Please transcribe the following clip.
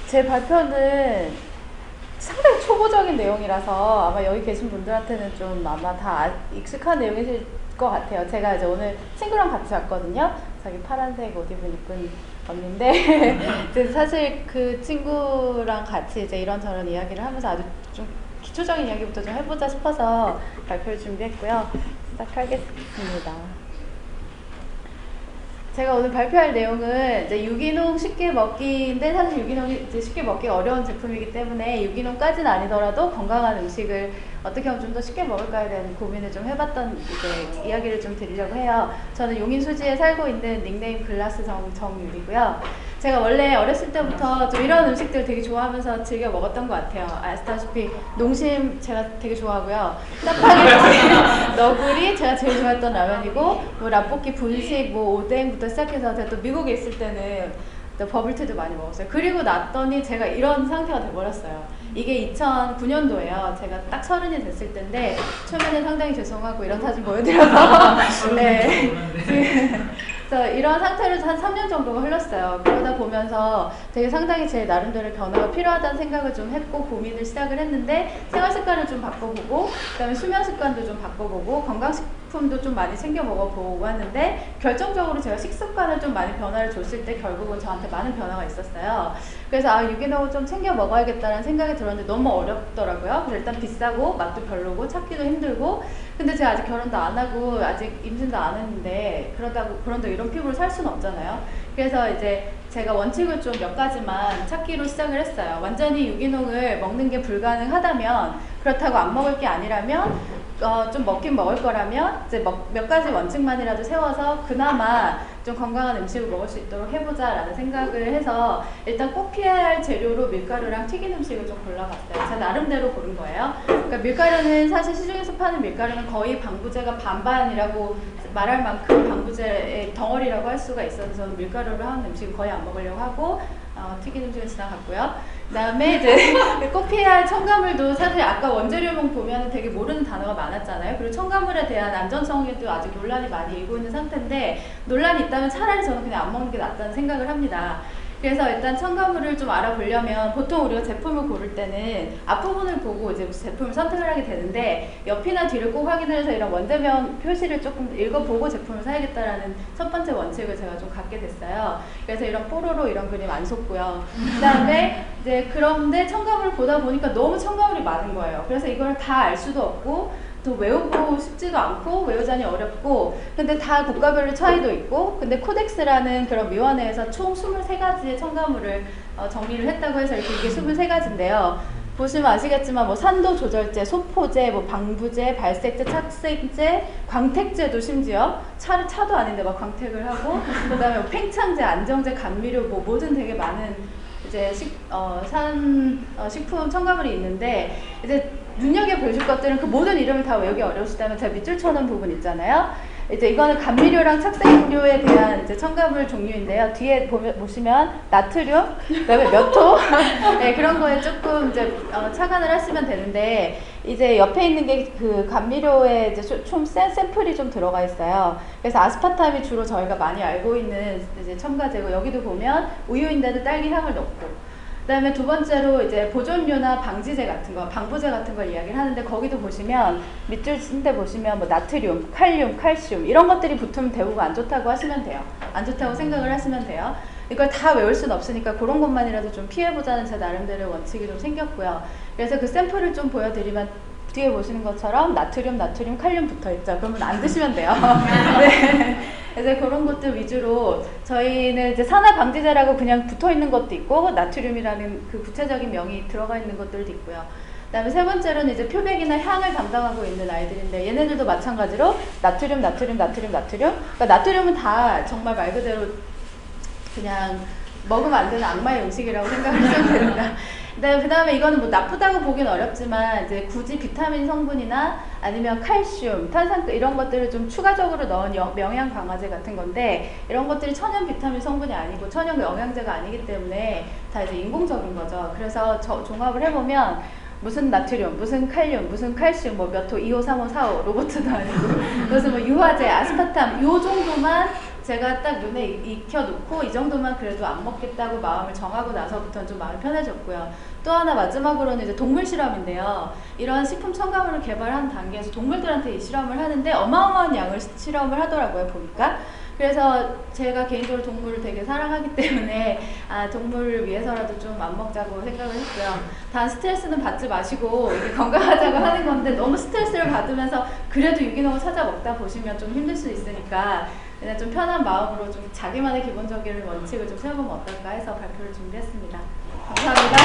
제 발표는 상당히 초보적인 내용이라서 아마 여기 계신 분들한테는 좀 아마 다 익숙한 내용이실 것 같아요. 제가 이제 오늘 친구랑 같이 왔거든요. 자기 파란색 옷 입은 언니인데 이제 사실 그 친구랑 같이 이제 이런저런 이야기를 하면서 아주 좀 기초적인 이야기부터 좀 해보자 싶어서 발표를 준비했고요. 시작하겠습니다. 제가 오늘 발표할 내용은 이제 유기농 쉽게 먹기인데, 사실 유기농이 이제 쉽게 먹기 어려운 제품이기 때문에 유기농까지는 아니더라도 건강한 음식을 어떻게 하면 좀 더 쉽게 먹을까에 대한 고민을 좀 해봤던 이제 이야기를 좀 드리려고 해요. 저는 용인 수지에 살고 있는 닉네임 글라스 정유리고요. 제가 원래 어렸을 때부터 좀 이런 음식들 되게 좋아하면서 즐겨 먹었던 것 같아요. 아시다시피 농심 제가 되게 좋아하고요. 짜파게티, 너구리 제가 제일 좋아했던 라면이고, 뭐 라볶이, 분식, 뭐 오뎅부터 시작해서 제가 또 미국에 있을 때는 또 버블티도 많이 먹었어요. 그리고 났더니 제가 이런 상태가 돼버렸어요. 이게 2009년도예요. 제가 딱 30이 됐을 때인데 초면에 상당히 죄송하고 이런 사진 보여드려서 네. 그래서 이런 상태로 한 3년 정도가 흘렀어요. 그러다 보면서 되게 상당히 제 나름대로 변화가 필요하다는 생각을 좀 했고 고민을 시작을 했는데, 생활 습관을 좀 바꿔보고 그다음에 수면 습관도 좀 바꿔보고 건강식품도 좀 많이 챙겨 먹어보고 하는데, 결정적으로 제가 식습관을 좀 많이 변화를 줬을 때 결국은 저한테 많은 변화가 있었어요. 그래서 유기농을 좀 챙겨 먹어야겠다는 생각이 들었는데 너무 어렵더라고요. 그래서 일단 비싸고 맛도 별로고 찾기도 힘들고, 근데 제가 아직 결혼도 안 하고 아직 임신도 안 했는데 그런다고 이런 피부를 살 수는 없잖아요. 그래서 이제 제가 원칙을 좀 몇 가지만 찾기로 시작을 했어요. 완전히 유기농을 먹는 게 불가능하다면, 그렇다고 안 먹을 게 아니라면 좀 먹긴 먹을 거라면 이제 몇 가지 원칙만이라도 세워서 그나마 좀 건강한 음식을 먹을 수 있도록 해보자 라는 생각을 해서 일단 꼭 피해야 할 재료로 밀가루랑 튀긴 음식을 좀 골라봤어요. 제 나름대로 고른 거예요. 그러니까 밀가루는 사실 시중에서 파는 밀가루는 거의 방부제가 반반이라고 말할 만큼 방부제의 덩어리라고 할 수가 있어서 저는 밀가루를 하는 음식은 거의 안 먹으려고 하고 튀긴 음식은 지나갔고요. 그 다음에 이제 꼭 피해야 할 첨가물도 사실 아까 원재료명 보면 되게 모르는 단어가 많았잖아요. 그리고 첨가물에 대한 안전성에도 아직 논란이 많이 일고 있는 상태인데, 논란이 있다면 차라리 저는 그냥 안 먹는 게 낫다는 생각을 합니다. 그래서 일단 첨가물을 좀 알아보려면 보통 우리가 제품을 고를 때는 앞부분을 보고 이제 제품을 선택을 하게 되는데, 옆이나 뒤를 꼭 확인을 해서 이런 원재명 표시를 조금 읽어보고 제품을 사야겠다라는 첫 번째 원칙을 제가 좀 갖게 됐어요. 그래서 이런 뽀로로 이런 그림 안 속고요. 그 다음에 이제 그런데 첨가물을 보다 보니까 너무 첨가물이 많은 거예요. 그래서 이걸 다 알 수도 없고 또 외우고 싶지도 않고 외우자니 어렵고, 근데 다 국가별로 차이도 있고, 근데 코덱스라는 그런 위원회에서 총 23가지의 첨가물을 정리를 했다고 해서 이게 23가지인데요. 보시면 아시겠지만 뭐 산도 조절제, 소포제, 뭐 방부제, 발색제, 착색제, 광택제도 심지어 차도 아닌데 막 광택을 하고, 그다음에 뭐 팽창제, 안정제, 감미료, 뭐 뭐든 되게 많은 이제 식품 첨가물이 있는데, 이제 눈여겨보실 것들은 그 모든 이름을 다 외우기 어려우시다면 제가 밑줄 쳐놓은 부분 있잖아요. 이제 이거는 감미료랑 착색료에 대한 이제 첨가물 종류인데요. 뒤에 보시면 나트륨, 그다음에 몇 호 네, 그런 거에 조금 이제 착안을 하시면 되는데, 이제 옆에 있는 게 그 감미료에 이제 좀 샘플이 좀 들어가 있어요. 그래서 아스파탐이 주로 저희가 많이 알고 있는 이제 첨가제고, 여기도 보면 우유인데도 딸기 향을 넣고, 그 다음에 두 번째로 이제 보존료나 방지제 같은 거, 방부제 같은 걸 이야기를 하는데, 거기도 보시면 밑줄 친 데 보시면 뭐 나트륨, 칼륨, 칼슘 이런 것들이 붙으면 대부분 안 좋다고 하시면 돼요. 안 좋다고 생각을 하시면 돼요. 이걸 다 외울 수는 없으니까 그런 것만이라도 좀 피해보자는 제 나름대로 원칙이 좀 생겼고요. 그래서 그 샘플을 좀 보여드리면 뒤에 보시는 것처럼 나트륨, 칼륨 붙어있죠. 그러면 안 드시면 돼요. 네. 그래서 그런 것들 위주로 저희는 이제 산화 방지제라고 그냥 붙어 있는 것도 있고, 나트륨이라는 그 구체적인 명이 들어가 있는 것들도 있고요. 그다음에 세 번째로는 이제 표백이나 향을 담당하고 있는 아이들인데, 얘네들도 마찬가지로 나트륨. 그러니까 나트륨은 다 정말 말 그대로 그냥 먹으면 안 되는 악마의 음식이라고 생각을 하시면 됩니다. 그 다음에 이거는 뭐 나쁘다고 보긴 어렵지만, 이제 굳이 비타민 성분이나 아니면 칼슘, 탄산크 이런 것들을 좀 추가적으로 넣은 영양 강화제 같은 건데, 이런 것들이 천연 비타민 성분이 아니고 천연 영양제가 아니기 때문에 다 이제 인공적인 거죠. 그래서 종합을 해보면 무슨 나트륨, 무슨 칼륨, 무슨 칼슘, 뭐 몇 호, 2호, 3호, 4호, 로봇도 아니고, 그래서 뭐 유화제, 아스파탐 요 정도만 제가 딱 눈에 익혀놓고 이 정도만 그래도 안 먹겠다고 마음을 정하고 나서부터는 좀 마음이 편해졌고요. 또 하나 마지막으로는 이제 동물 실험인데요. 이런 식품 첨가물을 개발하는 단계에서 동물들한테 이 실험을 하는데 어마어마한 양을 실험을 하더라고요, 보니까. 그래서 제가 개인적으로 동물을 되게 사랑하기 때문에 동물을 위해서라도 좀 안 먹자고 생각을 했고요. 단 스트레스는 받지 마시고 이렇게 건강하자고 하는 건데 너무 스트레스를 받으면서 그래도 유기농을 찾아 먹다 보시면 좀 힘들 수 있으니까 그냥 좀 편한 마음으로 좀 자기만의 기본적인 원칙을 좀 세워보면 어떨까 해서 발표를 준비했습니다. 감사합니다.